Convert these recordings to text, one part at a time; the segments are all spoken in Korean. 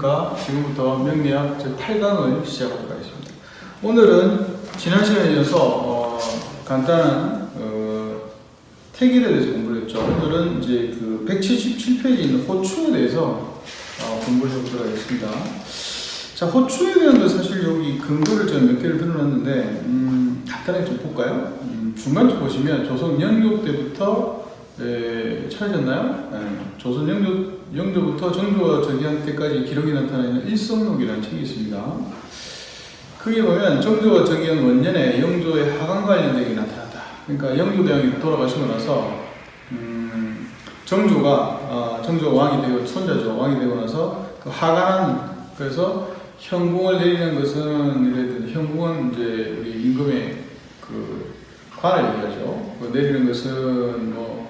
안녕하십니까. 지금부터 명리학 제8강을 시작하도록 하겠습니다. 오늘은 지난 시간에 이어서 간단한 태길에 대해서 공부를 했죠. 오늘은 이제 그 177페이지에 있는 호충에 대해서 공부를 해보도록 하겠습니다. 자, 호충에 대한 거 사실 여기 근거를 제가 몇 개를 들어놨는데 간단하게 좀 볼까요? 중간 좀 보시면 조선 영조 때부터 찾으셨나요? 조선 영조부터 정조가 즉위한 때까지 기록이 나타나는 일성록이라는 책이 있습니다. 거기 보면 정조가 즉위한 원년에 영조의 하강 관련 얘기 나타났다. 그러니까 영조대왕이 돌아가시고 나서 정조가 왕이 되고 손자죠. 왕이 되고 나서 그 하강한 그래서 현궁을 내리는 것은 현궁은 이제 우리 임금의 그 관을 얘기하죠. 그 내리는 것은 뭐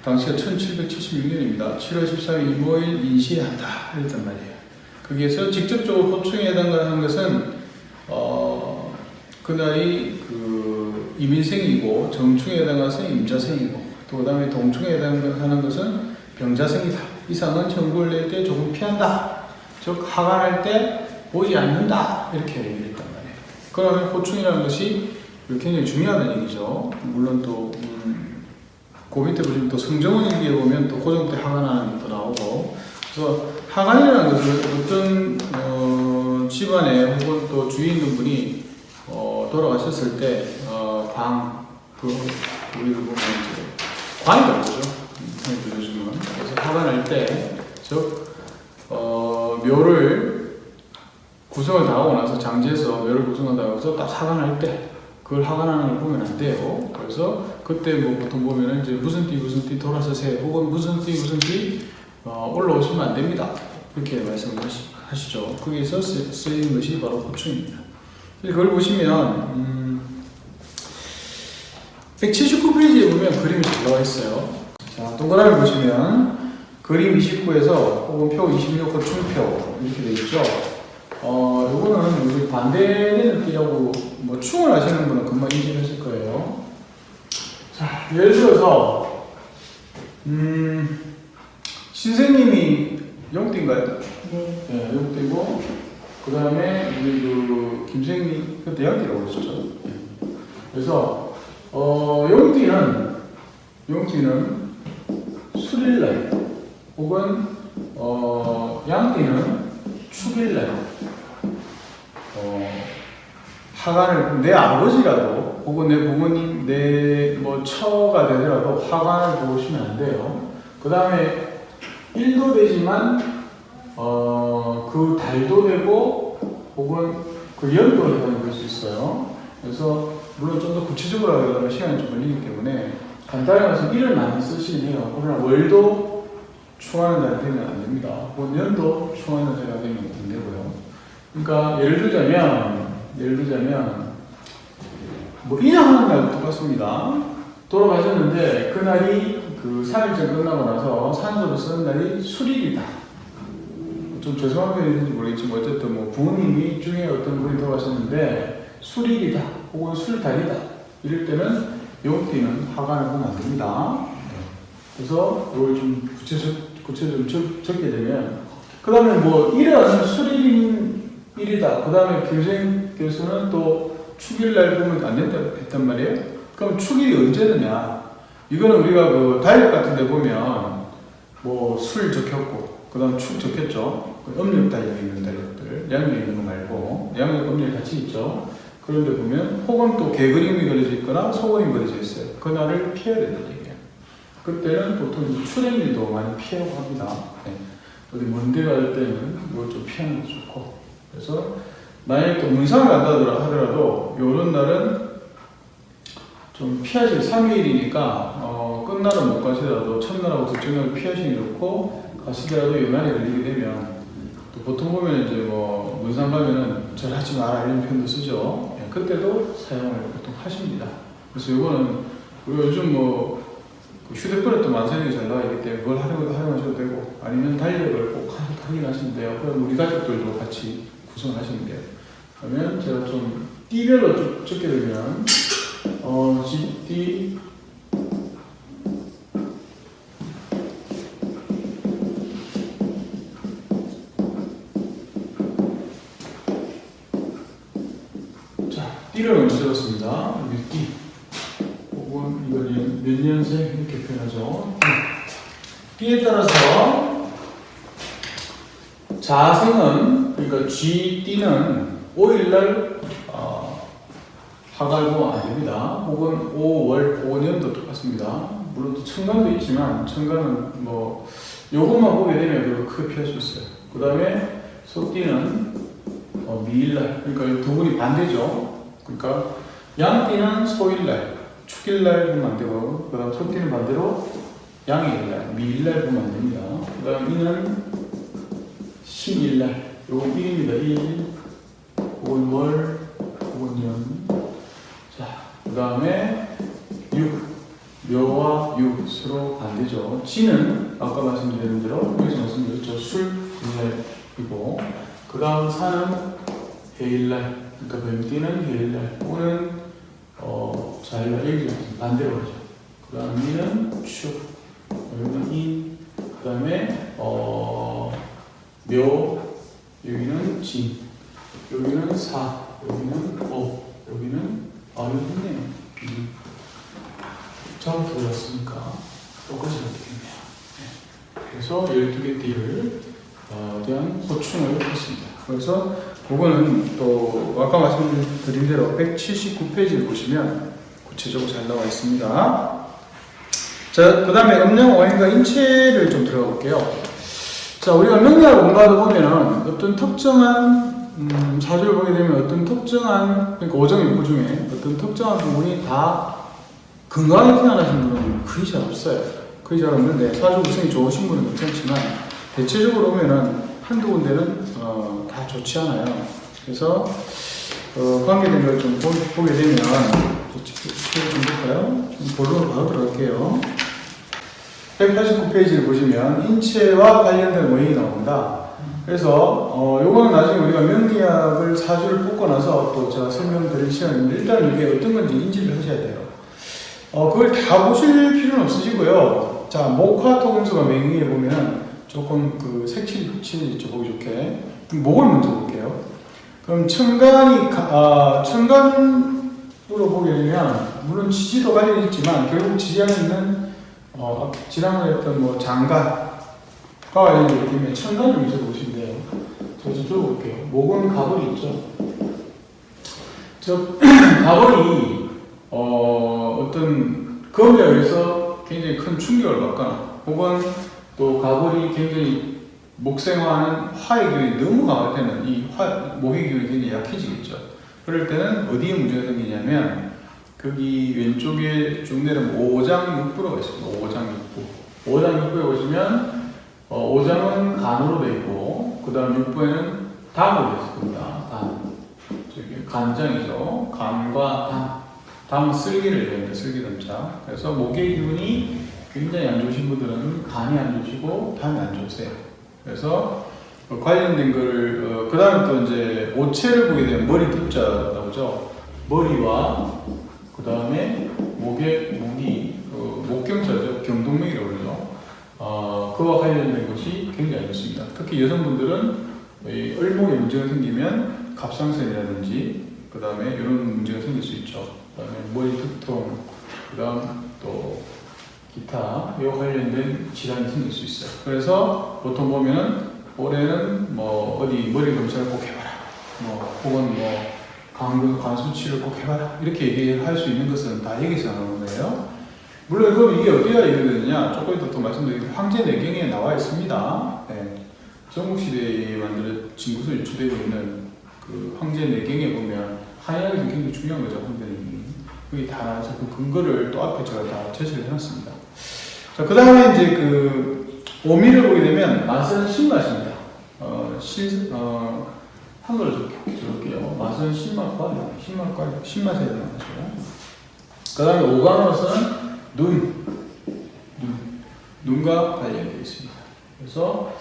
당시가 1776년입니다. 7월 13일 이모일 인시에 한다 이랬단 말이에요. 거기에서 직접적으로 호충에 해당하는 것은 그날이 그 이민생이고 정충에 해당하는 것은 임자생이고 또 그다음에 동충에 해당하는 것은 병자생이다. 이상은 현궁을 낼 때 조금 피한다. 즉 하강할 때 보지 않는다 이렇게 얘기를 했단 말이에요. 그러면 호충이라는 것이 굉장히 중요하다는 얘기죠. 물론 또 그 밑에 보시면 또 성정원 일기에 보면 또 고종 때 하간하는 것도 나오고 그래서 하간이라는 것은 어떤 집안에 혹은 또 주위에 있는 분이 돌아가셨을 때 우리를 보면 이제 관이 들어오죠. 관이 들어주면 그래서 하간할 때 즉 묘를 구성을 다 하고 나서 장지에서 묘를 구성을 다 하고서 딱 하간할 때 그걸 하간하는 걸 보면 안 돼요. 그래서 그때 뭐 보통 보면은 이제 무슨 띠 돌아서세요. 혹은 무슨 띠 올라오시면 안 됩니다. 그렇게 말씀을 하시죠. 거기에서 쓰이는 것이 바로 호충입니다. 그걸 보시면 179페이지에 보면 그림이 잘 나와 있어요. 자, 동그라미 보시면 그림 29에서 혹은 표 26 호충표 이렇게 되어 있죠. 요거는 우리 반대되는 띠라고 뭐 충을 아시는 분은 금방 인지하실 거예요. 자, 예를 들어서 신생님이 영띠인가요? 네, 영띠고 그 다음에 우리 그 김생님 그 대학이라고 그랬었죠. 그래서 영띠는 수릴날 혹은 양띠는 축일날 하간을 내 아버지라도 혹은 내 부모님 내 뭐 처가 되더라도 하간을 보시면 안 돼요. 그 다음에 일도 되지만 그 달도 되고 혹은 그 연도 해당이 될 수 있어요. 그래서 물론 좀 더 구체적으로 하려면 시간이 좀 걸리기 때문에 간단히 말해서 일을 많이 쓰시긴 해요. 그러나 월도 충하는 달이 되면 안 됩니다. 혹은 연도 충하는 달이 되면 안 되고요. 그러니까 예를 들자면 뭐 인양하는 날도 똑같습니다. 돌아가셨는데 그날이 그 3일째 끝나고 나서 산소를 쓰는 날이 수릴이다. 좀 죄송한 표현인지 모르겠지만 어쨌든 뭐 부모님이 중에 어떤 분이 돌아가셨는데 수릴이다 혹은 술달이다 이럴 때는 용띠는 하간을 보면 안 됩니다. 그래서 이걸 좀 구체적으로 적게 되면 그 다음에 뭐 일은 수릴인 일이다. 그 다음에 김생께서는 또 축일날 보면 안 된다 했단 말이에요. 그럼 축일이 언제 되냐? 이거는 우리가 그 다이어트 같은 데 보면 뭐 술 적혔고 그 다음 축 적혔죠. 음력 달력에 있는 달력들 양력에 있는 거 말고 양력 음력 같이 있죠. 그런데 보면 혹은 또 개그림이 그려져 있거나 소그림이 그려져 있어요. 그날을 피해야 된다는 얘기예요. 그때는 보통 출행일도 많이 피하고 합니다. 네. 어디 먼데 갈 때는 이걸 좀 피하는 게 좋고 그래서 만약에 또 문상을 간다 하더라도 요런 날은 좀 피하시고 3일이니까 끝날은 못 가시더라도 첫날하고 둘째 날을 피하시는 게 좋고 가시더라도 요날에 걸리게 되면 또 보통 보면 이제 뭐 문상 가면은 절하지 마라 이런 표현도 쓰죠. 예, 그때도 사용을 보통 하십니다. 그래서 요거는 요즘 뭐 휴대폰에 또 만세력이 잘 나와 있기 때문에 그걸 활용하셔도 되고 아니면 달력을 꼭 확인하시면 돼요. 그럼 우리 가족들도 같이 구성하시면 돼요. 그러면 제가 좀 띠별로 적게 되면 쥐띠 혹은 이거는 몇 년생 이렇게 표현하죠. 이에 따라서 자생은 그러니까 쥐띠는 5일날 하갈고 안 됩니다. 혹은 5월 5년도 똑같습니다. 물론 또 천간도 있지만 천간은 뭐 요것만 보게 되면 그걸 크게 피할 수 있어요. 그 다음에 소띠는 미일날, 그러니까 두 분이 반대죠. 그러니까 양띠는 소일날, 축일날 보면 안 되고, 그 다음 소띠는 반대로 양일날, 미일날 보면 안 됩니다. 그 다음 이는 신일날, 요건 1입니다. 1, 혹은 월, 혹은 년. 자, 그 다음에 6, 묘와 6 서로 반대죠. 지는 아까 말씀드린 대로 여기서 말씀드렸죠. 술일날이고, 그 다음 산은 해일날, 그러니까 뱀띠는 해일날, 오는 자일날, 여기서 반대로 하죠. 그 다음 미는 축, 여기는 인, 그 다음에 묘, 여기는 진, 여기는 사, 여기는 오, 여기는 이거 했네요. 처음 들었으니까 똑같이 어떻겠네요. 그래서 12개 띠를 대한 호충을 했습니다. 그래서 그거는 또 아까 말씀드린 대로 179페이지를 보시면 구체적으로 잘 나와 있습니다. 자, 그 다음에 음양 오행과 인체를 좀 들어가 볼게요. 자, 우리가 명리학 원가도 보면은 어떤 특정한 사주를 보게 되면 어떤 특정한, 그러니까 오정일부 중에 어떤 특정한 부분이 다 건강하게 태어나신 분은 거의 잘 없어요. 거의 잘 없는데 사주 구성이 좋으신 분은 괜찮지만 대체적으로 보면은 한두 군데는 다 좋지 않아요. 그래서 관계된 걸 좀 보게 되면 좀 볼까요? 좀 본론으로 바로 들어갈게요. 189페이지를 보시면 인체와 관련된 원인이 나옵니다. 그래서 요거는 나중에 우리가 명리학을 사주를 뽑고 나서 또 제가 설명드릴 시간인데 일단 이게 어떤 건지 인지를 하셔야 돼요. 그걸 다 보실 필요는 없으시고요. 자, 목화토금수가 맹위에 보면은 조금 그 색칠이 있죠, 보기 좋게. 목을 먼저 볼게요. 그럼 천간이 천간으로 보게 되면 물론 지지도 관련이 있지만 결국 지지하는 있는 지난번에 했던 뭐 장간과 관련이 되면 천간을 위주로 보시면 돼요. 저 저쪽으로 볼게요. 목은 가벌이 있죠. 저 가벌이 어떤 검에 의해서 굉장히 큰 충격을 받거나 혹은 또 가벌이 굉장히 목생화하는 화의 기운이 너무 강할 때는 이 목의 기운이 굉장히 약해지겠죠. 그럴 때는 어디에 문제가 생기냐면 거기 왼쪽에 쭉 내려면 5장 6부가 있습니다. 5장 6부. 5장 6부에 보시면 5장은 간으로 되어 있고 그 다음 6부에는 담으로 되어 있습니다. 담. 저기 간장이죠. 간과 담. 담은 쓸기를 얘기합니다. 쓸기담자. 그래서 목의 기운이 굉장히 안 좋으신 분들은 간이 안 좋으시고 담이 안 좋으세요. 그래서 관련된 걸 그 다음에 또 이제 오체를 보게 되면 머리 득자 나오죠. 머리와 그 다음에 목이 목경자죠. 경동맥이라고 그러죠. 그와 관련된 것이 굉장히 안 좋습니다. 특히 여성분들은 을목에 문제가 생기면 갑상선이라든지 그 다음에 이런 문제가 생길 수 있죠. 그 다음에 머리 두통, 그 다음 또 기타 이와 관련된 질환이 생길 수 있어요. 그래서 보통 보면은 올해는 뭐 어디 머리 검사를 꼭 해봐라, 뭐 혹은 뭐 간 수치를 꼭 해봐라 이렇게 얘기할 수 있는 것은 다 여기서 나오는 거예요. 물론 그럼 이게 어디가 얘기되느냐? 조금 이따 또 말씀드린 황제 내경에 나와 있습니다. 네. 전국시대에 만들어진 것으로 유추되고 있는 그 황제 내경에 보면 한약에서 굉장히 중요한 거죠. 황제 내경이 여기 다 나와서 그 근거를 또 앞에 제가 다 제시를 해놨습니다. 자, 그 다음에 이제 그 오미를 보게 되면 맛은 신맛입니다. 한글로 적을게요. 맛은 신맛과 신맛에 대한 맛이고요. 그 다음에 오간옷은 눈과 관련되어 있습니다. 그래서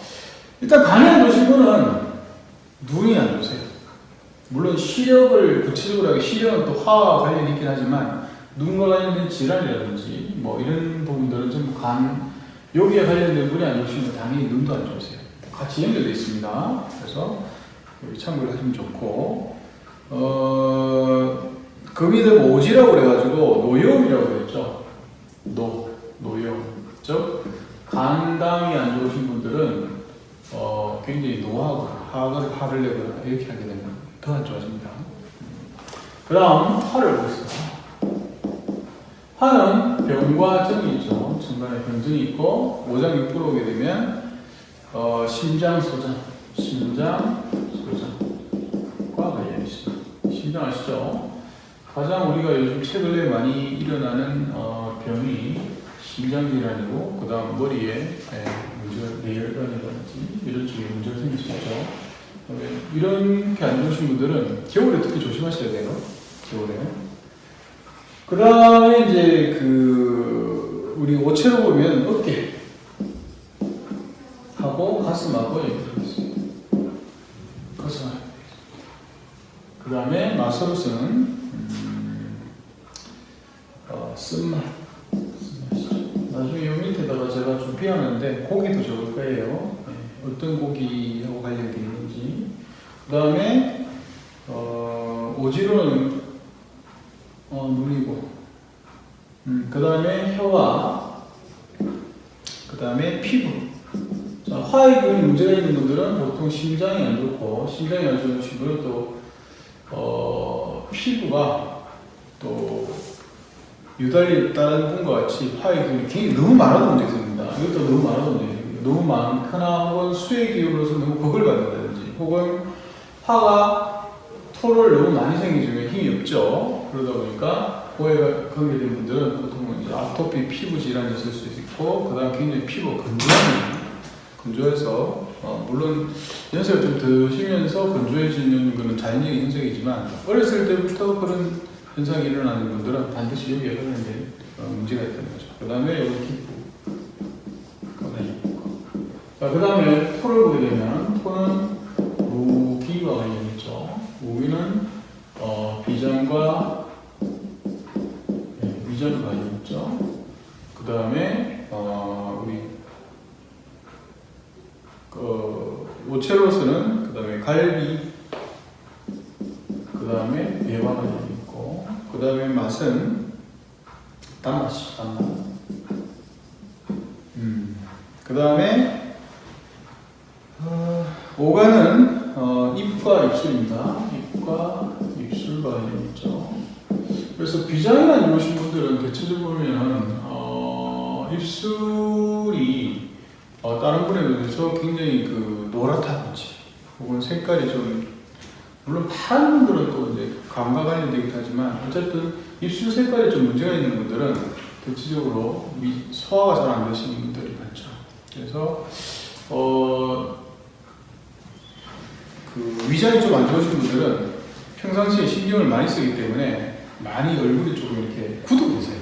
일단 간이 안 좋으신 분은 눈이 안 좋으세요. 물론 시력을 구체적으로 하기 시력은 또 화와 관련이 있긴 하지만 눈과 관련된 질환이라든지 뭐 이런 부분들은 전부 간 여기에 관련된 분이 안 좋으시면 당연히 눈도 안 좋으세요. 같이 연결되어 있습니다. 그래서 여기 참고를 하시면 좋고 금이든 오지라고 그래가지고 노염이라고 그랬죠. 노염. 즉 간담이 안 좋으신 분들은 굉장히 노하고 화를 내거나 이렇게 하게 되면 더 안 좋아집니다. 그 다음 화를 보겠습니다. 화는 병과 정이 있죠. 중간에 병증이 있고 오장이 불어오게 되면 심장 소전과 관련이 있습니다. 심장 아시죠? 가장 우리가 요즘 최근에 많이 일어나는 병이 심장질환이고 그 다음 머리에 문제가 뇌혈관이라든지 이런 쪽에 문제가 생길 수 있죠. 이렇게 안 좋으신 분들은 겨울에 특히 조심하셔야 돼요. 겨울에. 그 다음에 이제 우리 오체로 보면 어깨 하고 가슴하고 여기 들어있습니다. 가슴하고. 그 다음에 마서루스는 쓴맛. 나중에 요 밑에다가 제가 준비하는데 고기도 적을 거예요. 네, 어떤 고기하고 관련되어 있는지. 그 다음에 오지로는 눈이고, 그 다음에 혀와 그 다음에 피부. 자, 화의 기운이 문제가 있는 분들은 보통 심장이 안 좋고, 심장이 안 좋으신 분은 또 피부가 또 유달리 다른 분과 같이 화의 기운이 굉장히 너무 많아도 문제가 있습니다. 이것도 너무 많아도 문제가 있습니다. 너무 많거나 혹은 수의 기운으로서 너무 벅을 받는다든지 혹은 화가 토를 너무 많이 생기면 힘이 없죠. 그러다 보니까 호해가 관계된 분들은 보통 이제 아토피 피부 질환이 있을 수 있고 그 다음 굉장히 피부가 건조해서 물론 연세가 좀 드시면서 건조해지는 것은 자연적인 현상이지만 어렸을 때부터 그런 현상이 일어나는 분들은 반드시 여기에 그런데 문제가 있다는 거죠. 그 다음에 여기 자, 그 다음에 토를 보게 되면 토는 무기와 관련이 있죠. 무기는 비장과 위장과 관련이 있죠. 그 다음에 우리 오체로스는 그 다음에 갈비, 그 다음에 배와 관련이 있고, 그 다음에 맛은 단맛이죠, 단맛. 그 다음에 오간은 입과 입술입니다. 입과 입술과 관련이 있죠. 그래서 비장이 안 좋으신 분들은 대체적으로 보면 입술이 다른 분에 비해서 굉장히 노랗다든지 혹은 색깔이 좀 물론 파란 분들은 또 이제 감과 관련되기도 하지만 어쨌든 입술 색깔이 좀 문제가 있는 분들은 대체적으로 소화가 잘 안 되시는 분들이 많죠. 그래서 위장이 좀 안 좋으신 분들은 평상시에 신경을 많이 쓰기 때문에 많이 얼굴이 조금 이렇게 굳어계세요.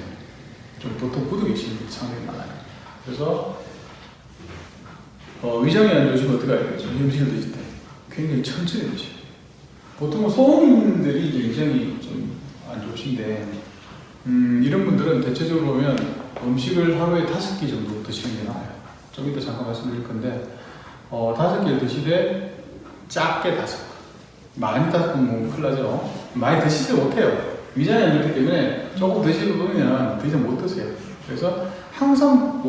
좀 보통 굳어계시는 분이 상당히 많아요. 그래서 위장이 안 좋으시면 어떻게 알겠죠? 음식을 드실 때 굉장히 천천히 드셔요. 보통 소음인들이 이제 위장이 좀 안 좋으신데 이런 분들은 대체적으로 보면 음식을 하루에 5끼 정도 드시는 게 나아요. 좀 이따 잠깐 말씀드릴 건데 5끼를 드시되 작게 5끼. 많이 5끼 먹으면 큰일 나죠. 많이 드시지 못해요. 위장이 안 좋기 때문에 조금 드시고 보면 더 이상 못 드세요. 그래서 항상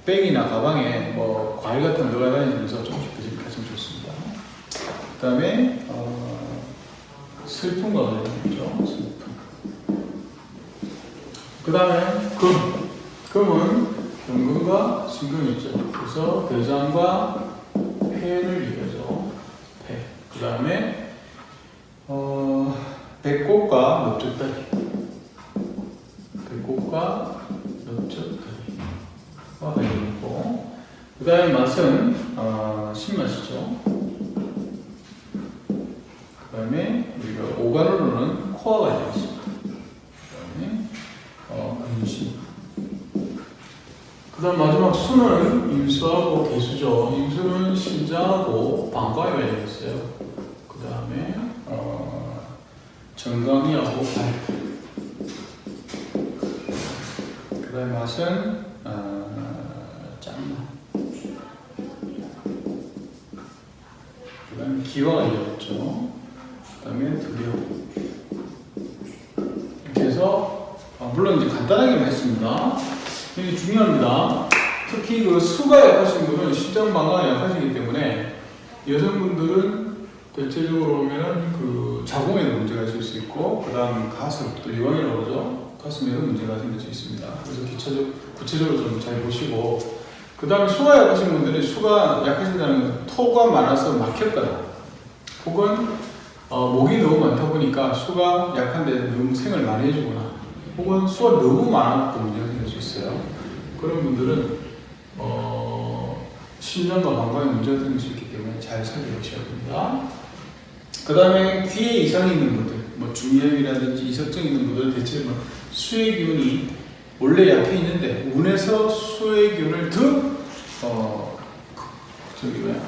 백이나 가방에 과일 같은 거 넣어 다니면서 조금씩 드시면 가장 좋습니다. 그 다음에 슬픔과 관련이죠. 슬픔. 그 다음에 금은 경근과 신경이 있죠. 그래서 대장과 폐를 얘기하죠. 폐. 그 다음에 배꼽과 넓적다리. 배꼽과 넓적다리와 관련이 있고, 그 다음에 맛은 신맛이죠. 그 다음에 우리가 오간으로는 코와 관련이 있습니다. 그 다음에 근심. 그 다음 마지막 수는 임수하고 개수죠. 임수는 신장하고 방광에 관련이 있어요. 그 다음에 정강이하고 발. 그 다음에 맛은 짠맛. 그 다음에 기와 관련이 있죠. 그 다음에 두려움. 물론 이제 간단하게만 했습니다. 이게 중요합니다. 특히 그 수가 약하신 분은 신장 방광이 약하시기 때문에 여성분들은 대체적으로 보면은 그 자궁에도 문제가 있을 수 있고, 그 다음 가슴, 또 이완이라고 그러죠. 가슴에도 문제가 생길 수 있습니다. 그래서 구체적으로 좀 잘 보시고, 그 다음에 수가 약하신 분들은 수가 약하신다는 건 토가 많아서 막혔거나, 혹은 목이 너무 많다 보니까 수가 약한데 너무 생을 많이 해주거나, 혹은 수가 너무 많아서 문제가 생길 수 있어요. 그런 분들은 심장과 방광에 문제가 생길 수 있기 때문에 잘 살펴보셔야 됩니다. 그 다음에 귀에 이상이 있는 분들, 뭐 중이염이라든지 이석증 있는 분들은 대체 수의 기운이 원래 약해 있는데 운에서 수의 기운을 더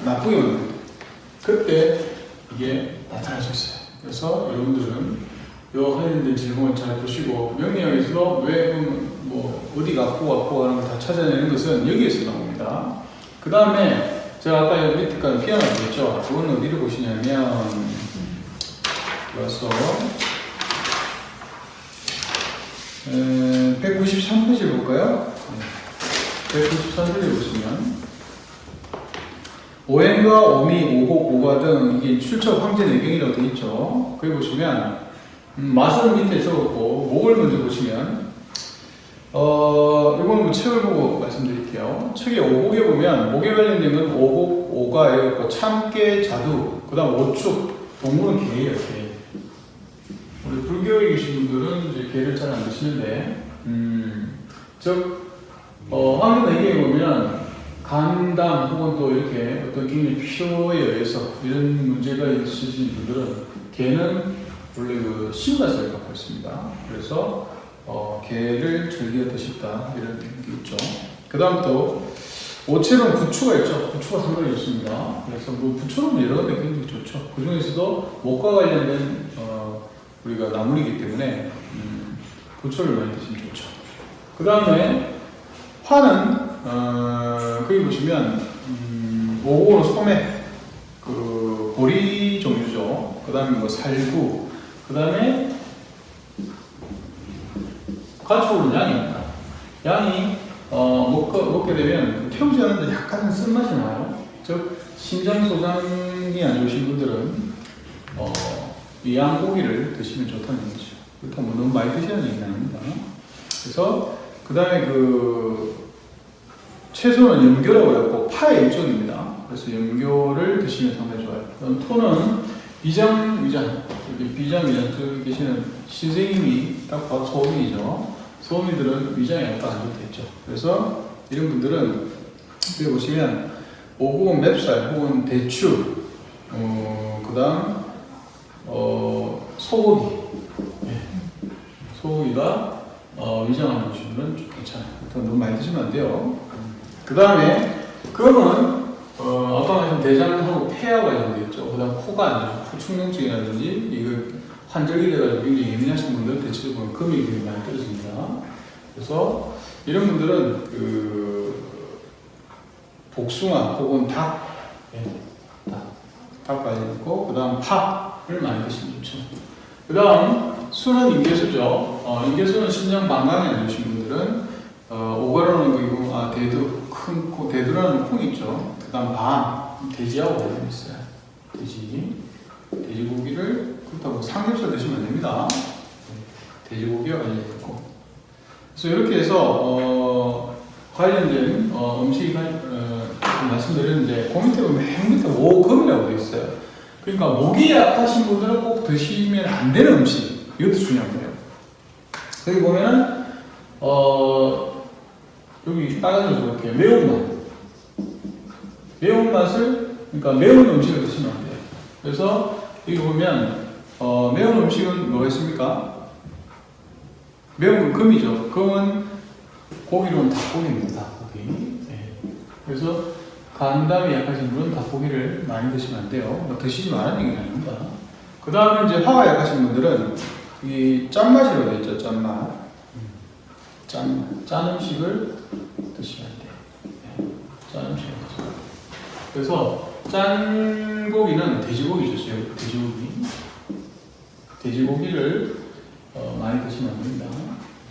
나쁘게 만듭니다. 그때 이게 나타날 수 있어요. 그래서 여러분들은 요 관련된 질문을 잘 보시고, 명리학에서 왜 뭐 어디가 아프고 하는 걸 다 찾아내는 것은 여기에서 나옵니다. 그 다음에 제가 아까 여기 밑에까지 피아노 보였죠. 그건 어디를 보시냐면 와서 193페이지 볼까요? 193페이지 보시면 오행과 오미, 오곡, 오가 등 이게 출처 황제 내경이라고 되어 있죠. 거기 보시면 맛은 밑에 적었고, 목을 먼저 보시면 이건 뭐 책을 보고 말씀드릴게요. 책에 오곡에 보면 목에 관련된 건 오곡, 오가예요. 참깨, 자두, 그 다음 오축, 동물은 개예요, 개. 우리 불교에 계신 분들은 이제 개를 잘 안 드시는데, 황제 내경에 보면 간담 혹은 또 이렇게 어떤 굉장히 피로에 의해서 이런 문제가 있으신 분들은 개는 원래 그 신맛을 갖고 있습니다. 그래서 개를 즐겨 드셨다 이런 게 있죠. 그 다음 또 오체는 부추가 있죠. 부추가 상당히 좋습니다. 그래서 뭐 부추는 여러 가지 굉장히 좋죠. 그 중에서도 목과 관련된 우리가 나물이기 때문에 부추를 많이 드시면 좋죠. 그 다음에 화는 거기 보시면 오고로 소매, 그 보리 종류죠. 그 다음에 뭐 살구, 그 다음에 가축으로는 양입니다. 양이 먹게 되면 태우지 않는데 약간은 쓴맛이 나요. 즉 심장 소장이 안 좋으신 분들은 이 양고기를 드시면 좋다는 얘기죠. 그렇다고 뭐 너무 많이 드시는 얘기는 아닙니다. 그래서 그 다음에 그 채소는 염교라고 해갖고 파의 일종입니다. 그래서 염교를 드시면 상당히 좋아요. 그럼 토는 비장위장, 저기 계시는 신생님이 딱 봐도 소음이죠. 소음이들은 위장이 약간 안 좋다 했죠. 그래서 이런 분들은 여기 보시면 오곡은 맵쌀 혹은 대추, 그 다음 소고기, 소고기가 위장을 보시는 분 괜찮아요. 너무 많이 드시면 안 돼요. 그 다음에 금은 아까 말씀 대장하고 폐하고 관련되어 있죠. 그 다음 코가 안 좋죠. 축농증이라든지 이거 환절기 돼가지고 굉장히 예민하신 분들은 대체적으로 금이 굉장히 많이 떨어집니다. 그래서 이런 분들은 그 복숭아 혹은 닭 관련 있고, 그 다음 파를 많이 드시면 좋죠. 그 다음 수는 인계수죠. 인계수는 신장 방광이 안 좋으신 분들은 오가라는 거이고, 대두라는 콩 있죠. 그 다음 밤, 돼지하고 관련이 있어요. 돼지고기를, 그렇다고 삼겹살 드시면 안 됩니다. 돼지고기와 관련이 있고. 그래서 이렇게 해서 관련된 음식 말씀드렸는데, 그 밑에 보면 맨 밑에 오금이라고 되어 있어요. 그러니까 목이 약하신 분들은 꼭 드시면 안 되는 음식, 이것도 중요한 거예요. 여기 보면은 여기 빨간색으로 이렇게 매운맛을, 그러니까 매운 음식을 드시면 안 돼요. 그래서 여기 보면 매운 음식은 뭐가 있습니까? 매운 건 금이죠. 금은 고기로는 닭고기입니다. 닭고기. 네. 그래서 간담이 약하신 분은 닭고기를 많이 드시면 안 돼요. 뭐 드시지 말라는 얘기는 아닙니다. 그 다음에 이제 화가 약하신 분들은 이 짠맛이라고 되어 있죠. 짠맛. 짠 음식을 드시면 안 돼요. 네. 짠 음식을 드시면 안 돼요. 그래서 짠 고기는 돼지고기죠. 돼지고기를 많이 드시면 안 됩니다.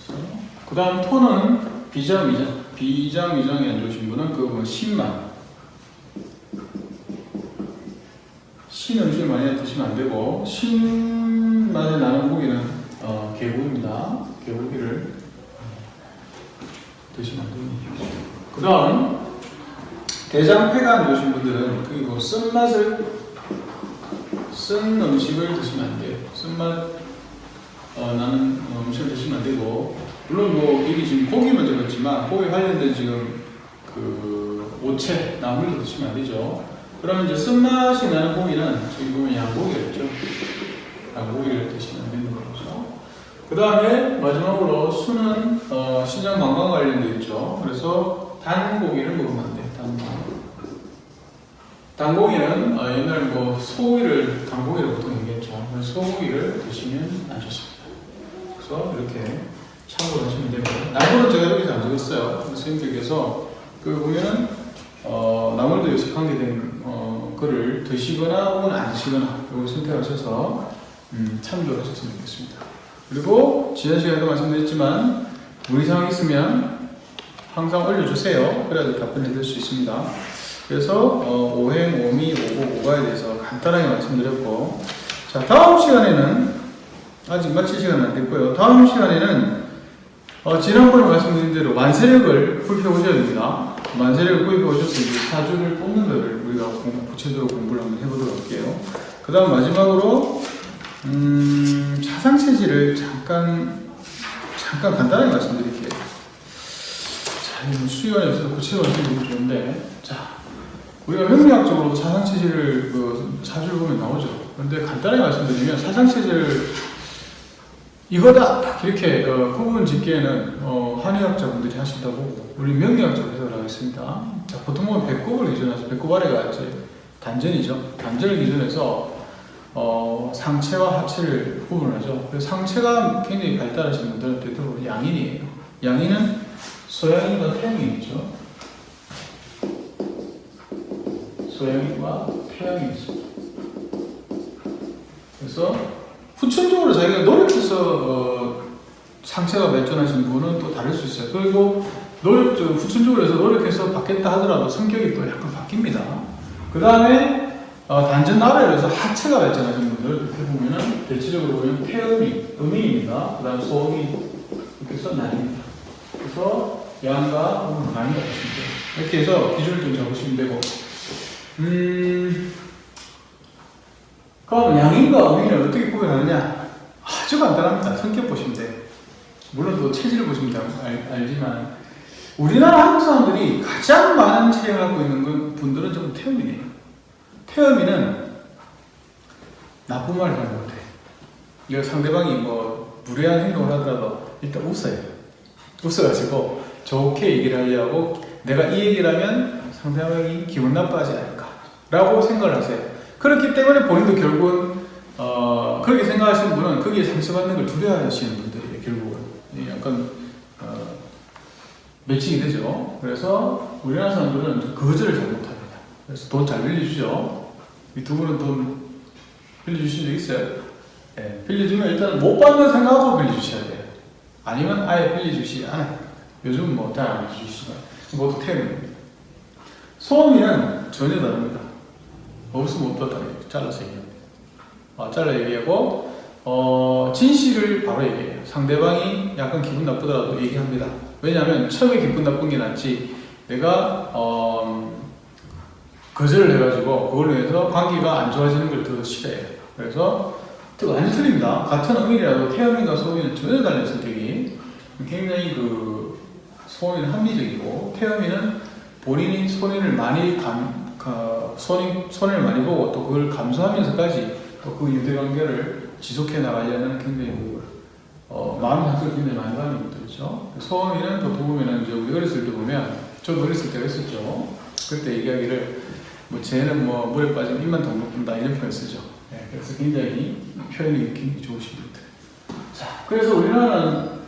그래서 그 다음 토는 비장위장이 안 좋으신 분은 그 신만. 신 음식을 많이 드시면 안 되고, 신 맛이 나는 고기는 개고기입니다. 개고기를 드시면 안 됩니다. 그 다음 대장폐가 안 좋으신 분들은 그리고 쓴 음식을 드시면 안 돼요. 쓴맛 나는 음식을 드시면 안 되고, 물론 뭐 이게 지금 고기 먼저 그렇지만 고기 관련된 지금 그 오채, 나물도 드시면 안 되죠. 그러면 이제 쓴맛이 나는 고기는 저기 보면 양고기였죠. 양고기를 드시면 안 되는 거죠. 그 다음에 마지막으로 수는 신장 건강 관련돼 있죠. 그래서 단 고기를 먹으면 안 돼요. 단고기는 옛날 뭐 소고기를 단고기를 보통 얘기했죠. 소고기를 드시면 안 좋습니다. 그래서 이렇게 참고를 하시면 되고, 나물은 제가 여기서 안 적었어요. 선생님들께서 그 보면은 나물도 역시 관계된 거를 드시거나 혹은 안 드시거나 이걸 선택하셔서 참조를 하셨으면 좋겠습니다. 그리고 지난 시간에도 말씀드렸지만 문의사항 있으면 항상 올려주세요. 그래야 답변해 드릴 수 있습니다. 그래서 오행, 오미, 오고, 오가에 대해서 간단하게 말씀드렸고, 자, 다음 시간에는 아직 마칠 시간은 안 됐고요. 다음 시간에는 지난번에 말씀드린 대로 만세력을 구입해 오셔야 됩니다. 만세력을 구입해 오셔서 이제 사주를 뽑는 거를 우리가 구체적으로 공부를 한번 해보도록 할게요. 그 다음 마지막으로 사상체질을 잠깐 간단하게 말씀드릴게요. 자, 수요일에 없어서 구체적으로 말씀드리면 좋은데, 자, 우리가 명리학적으로 사상체질을 사주를 보면 나오죠. 그런데 간단하게 말씀드리면 사상체질 이거다 이렇게 구분 짓기에는 한의학자분들이 하신다고 우리 명리학적으로 해석을 하겠습니다. 자, 보통 보면 배꼽을 기준해서 배꼽 아래가 이제 단전이죠. 단전을 기준해서 상체와 하체를 구분하죠. 그래서 상체가 굉장히 발달하신 분들은 대부분 양인이에요. 양인은 소양인과 태양인이죠. 소양인과 태양인이 있습니다. 그래서 후천적으로 자기가 노력해서 상체가 발전하신 분은 또 다를 수 있어요. 그리고 후천적으로 해서 노력해서 받겠다 하더라도 성격이 또 약간 바뀝니다. 그 다음에 단전 아래로 해서 하체가 발전하신 분들 이렇게 보면은 대체적으로 보면 태음이, 음이입니다. 그 다음 소음이 이렇게 해서 나뉩니다. 그래서 양과 음은 나뉘는 것입니다. 이렇게 해서 기준을 좀 잡으시면 되고, 그럼 양인과 음인을 어떻게 구별하느냐? 아주 간단합니다. 성격 보시면 돼요. 물론 또 체질을 보시면 알지만 우리나라 한국 사람들이 가장 많은 체형을 갖고 있는 분들은 좀 태음이네요. 태음이는 나쁜 말을 하는 것 같아요. 이거 상대방이 뭐 무례한 행동을 하더라도 일단 웃어요. 웃어가지고 좋게 얘기를 하려고 내가 이 얘기를 하면 상대방이 기분 나빠하지 않을까 라고 생각을 하세요. 그렇기 때문에 본인도 결국은 그렇게 생각하시는 분은 거기에 상처받는 걸 두려워하시는 분들이에요. 결국은 약간 매칭이 되죠. 그래서 우리나라 사람들은 거절을 잘 못합니다. 그래서 돈 잘 빌려주죠. 이 두 분은 돈 빌려주신 적 있어요? 네, 빌려주면 일단 못 받는 생각하고 빌려주셔야 돼요. 아니면 아예 빌려주시지 않아요. 요즘은 뭐 잘 안 빌려주시지만 모두 태음입니다. 소음이는 전혀 다릅니다. 없으면 없다 잘라서 얘기합니다. 잘라 얘기하고 진실을 바로 얘기해요. 상대방이 약간 기분 나쁘더라도 얘기합니다. 왜냐하면 처음에 기분 나쁜 게 낫지 내가 거절을 해가지고 그걸로 해서 관계가 안 좋아지는 걸 더 싫어해요. 그래서 또 완전 틀립니다. 같은 음이라도 태음인과 소음인은 전혀 다른 선택이 굉장히 소음인은 합리적이고 태음인은 본인이 손해를 많이 손해를 많이 보고 또 그걸 감수하면서까지 또 그 유대관계를 지속해 나가려는 굉장히 마음의 학교를 굉장히 많이 가는 분들이죠. 소음이는 보통 보면은 이제 우리 어렸을 때 보면 저도 어렸을 때가 있었죠. 그때 얘기하기를 쟤는 물에 빠지면 입만 덩덩 뜬다 이런 표현을 쓰죠. 네, 그래서 굉장히 표현이 굉장히 좋으신 분들. 자, 그래서 우리나라는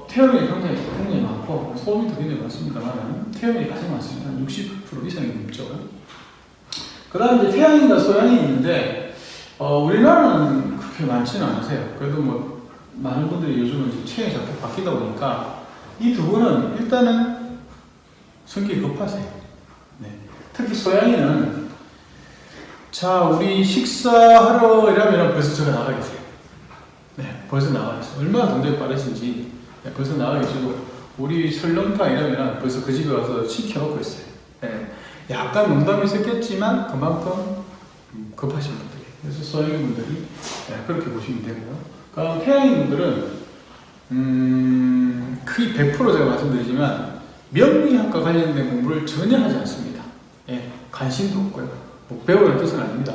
태음이 굉장히 많고 소음이 굉장히 많습니다만 태음이 가장 많습니다. 한 60% 이상이 넘죠. 그 다음에 이제 태양인과 소양이 있는데 우리나라는 그렇게 많지는 않으세요. 그래도 많은 분들이 요즘은 이제 체형이 자꾸 바뀌고 바뀌다 보니까 이 두 분은 일단은 성격이 급하세요. 네. 특히 소양이는 자 우리 식사하러 이러면 벌써 저가 나가 계세요. 네, 벌써 나가 있어요. 얼마나 동작이 빠르신지 네, 벌써 나가 계시고 우리 설렁탕 이러면 벌써 그 집에 와서 시켜놓고 있어요. 네. 약간 농담이 섞였지만 그만큼 급하신 분들이 그래서 소양이 분들이 네, 그렇게 보시면 되고요. 그럼 태양인 분들은 거의 100% 제가 말씀드리지만 명리학과 관련된 공부를 전혀 하지 않습니다. 예, 관심도 없고요. 뭐 배우는 뜻은 아닙니다.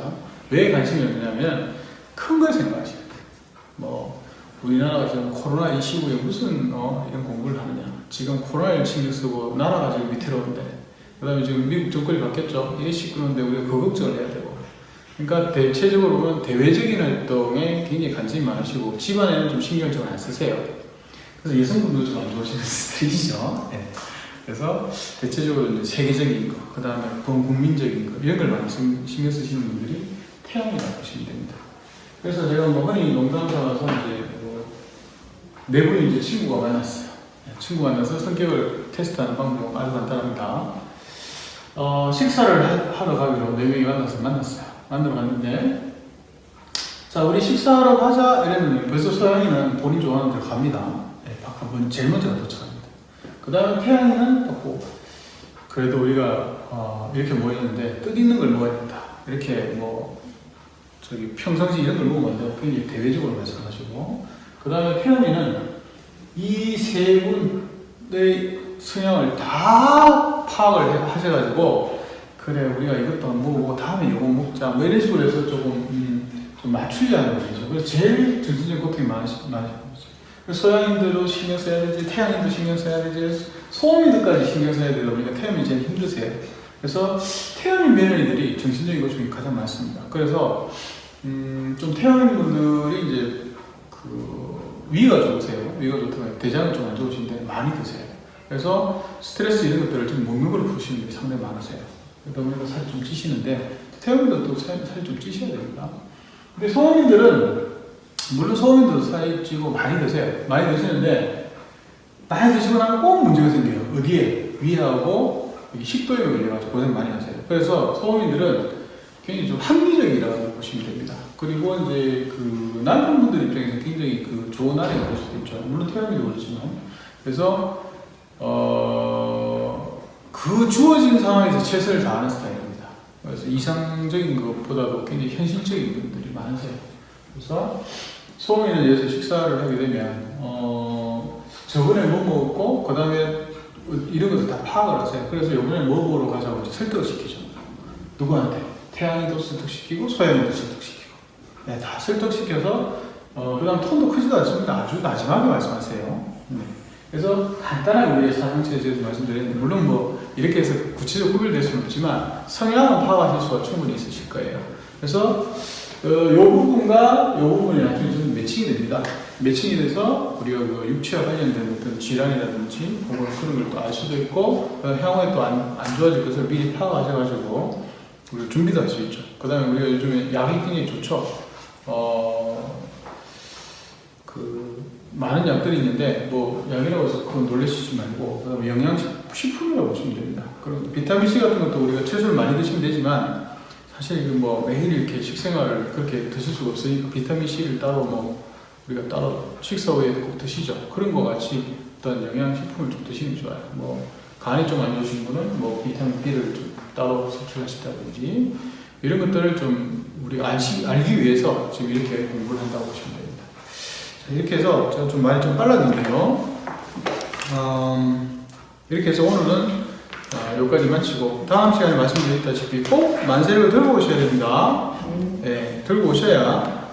왜 관심이 없냐면 큰 걸 생각하셔야 돼요. 뭐 우리나라가 지금 코로나 이 시국에 무슨 이런 공부를 하느냐. 지금 코로나를 신경 쓰고 나라가 지금 위태로운데 그 다음에 지금 미국 정권이 바뀌었죠. 이게 시끄러운데 우리가 그 걱정을 해야 되고 그러니까 대체적으로는 대외적인 활동에 굉장히 관심이 많으시고 집안에는 좀 신경을 좀 안 쓰세요. 그래서 여성분도 좀 안 좋아하시는 스타일이죠. 네. 그래서 대체적으로 이제 세계적인 거, 그 다음에 국민적인 거 이런 걸 많이 신경 쓰시는 분들이 태양이라고 보시면 됩니다. 그래서 제가 뭐 흔히 농담 삼아서 이제 네 분이 이제 친구가 만났어요. 친구 만나서 성격을 테스트하는 방법 아주 간단합니다. 식사를 하러 가기로 네 명이 만났어요. 만나러 갔는데 자 우리 식사하러 가자 이랬는데 벌써 소양이는 본인 좋아하는 데 갑니다. 네, 한번 제일 먼저 도착합니다. 그 다음에 태양이는 또 그래도 우리가 이렇게 모였는데 뜻있는 걸 먹어야 된다. 이렇게 뭐 저기 평상시 이런 걸 먹으면 안 돼요. 굉장히 대외적으로 말씀하시고 그 다음에 태양이는 이 세 분의 성향을 다 파악을 하셔가지고 그래 우리가 이것도 안 먹고 다음에 이거 먹자 뭐 이런 식으로 해서 조금 좀 맞추려는 거죠. 그래서 제일 정신적인 고통이 많으신 거죠. 소양인들도 신경 써야 되지, 태양인도 신경 써야 되지, 소음인들까지 신경 써야 되다 보니까 태양이 제일 힘드세요. 그래서 태양인 며느리들이 정신적인 것 중에 가장 많습니다. 그래서 좀 태양인 분들이 이제 위가 좋으세요. 위가 좋다면 대장은 좀 안 좋으신데 많이 드세요. 그래서 스트레스 이런 것들을 좀 먹는 걸로 푸시는 분이 상당히 많으세요. 그러다 보니까 살이 좀 찌시는데 태양인들도 살이 좀 찌셔야 됩니다. 근데 소음인들은 물론 소음인들도 살이 찌고 많이 드세요. 많이 드시는데 많이 드시고 나면 꼭 문제가 생겨요. 어디에? 위하고 식도염에 걸려가지고 고생 많이 하세요. 그래서 소음인들은 굉장히 좀 합리적이라고 보시면 됩니다. 그리고 이제 그 남편분들 입장에서 굉장히 좋은 아내가 될 수도 있죠. 물론 태양이도 그렇지만. 그래서 그 주어진 상황에서 최선을 다하는 스타일입니다. 그래서 이상적인 것보다도 굉장히 현실적인 분들이 많으세요. 그래서 소음인은 여기서 식사를 하게 되면 저번에 뭐 먹었고 그 다음에 이런 것도 다 파악을 하세요. 그래서 이번에 뭐 먹으러 가자고 설득을 시키죠. 누구한테? 태양이도 설득시키고 소양이도 설득시키고 네, 다 설득시켜서 그 다음 톤도 크지도 않습니다. 아주 나지막하게 말씀하세요. 네. 그래서 간단하게 우리의 사상체제에서 말씀드렸는데 물론 뭐 이렇게 해서 구체적으로 구별될 수는 없지만 성향은 파악하실 수가 충분히 있으실 거예요. 그래서 이 부분과 이 부분이 나중에 좀 매칭이 됩니다. 매칭이 돼서 우리가 그 육체와 관련된 어떤 질환이라든지 혹은 그런 걸 또 알 수도 있고 향후에 또 안 좋아질 것을 미리 파악하셔가지고 우리가 준비도 할 수 있죠. 그 다음에 우리가 요즘에 약이 굉장히 좋죠. 많은 약들이 있는데 뭐 약이라고 해서 그건 놀라시지 말고 그 다음에 영양식품이라고 보시면 됩니다. 그리고 비타민C 같은 것도 우리가 채소를 많이 드시면 되지만 사실 뭐 매일 이렇게 식생활을 그렇게 드실 수가 없으니까 비타민C를 따로 뭐 우리가 따로 식사 후에 꼭 드시죠. 그런 거 같이 어떤 영양식품을 좀 드시는 게 좋아요. 뭐 간이 좀 안 좋으신 분은 뭐 비타민 B를 좀 따로 섭취하시다든지 이런 것들을 좀 우리가 알기 위해서 지금 이렇게 공부를 한다고 보시면 됩니다. 자, 이렇게 해서 제가 좀 말이 좀 빨랐는데요. 이렇게 해서 오늘은 여기까지 마치고 다음 시간에 말씀드렸다시피 꼭 만세력을 들고 오셔야 됩니다. 네, 들고 오셔야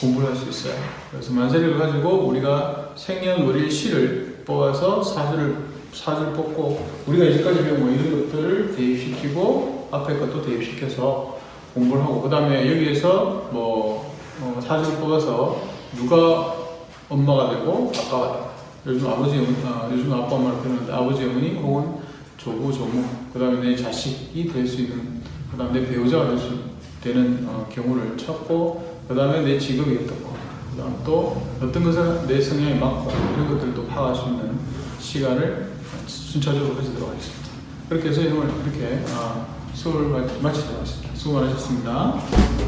공부를 할 수 있어요. 그래서 만세력을 가지고 우리가 생년월일 시를 뽑아서 사주를 뽑고 우리가 이제까지 배운 뭐 이런 것들을 대입시키고 앞에 것도 대입시켜서 공부를 하고 그 다음에 여기에서 뭐 사주를 뽑아서 누가 엄마가 되고 아빠가 되고 요즘 요즘 아빠 엄마를 표현하는데 아버지 어머니 혹은 조부 조무 그 다음에 내 자식이 될 수 있는 그 다음에 내 배우자가 될 수 되는 경우를 찾고 그 다음에 내 직업이 어떻고 그 또 어떤 것은 내 성향에 맞고 이런 것들도 파악할 수 있는 시간을 순차적으로 가지도록 하겠습니다. 그렇게 해서 오늘 이렇게 수업을 마치도록 하겠습니다. 수고 많으셨습니다.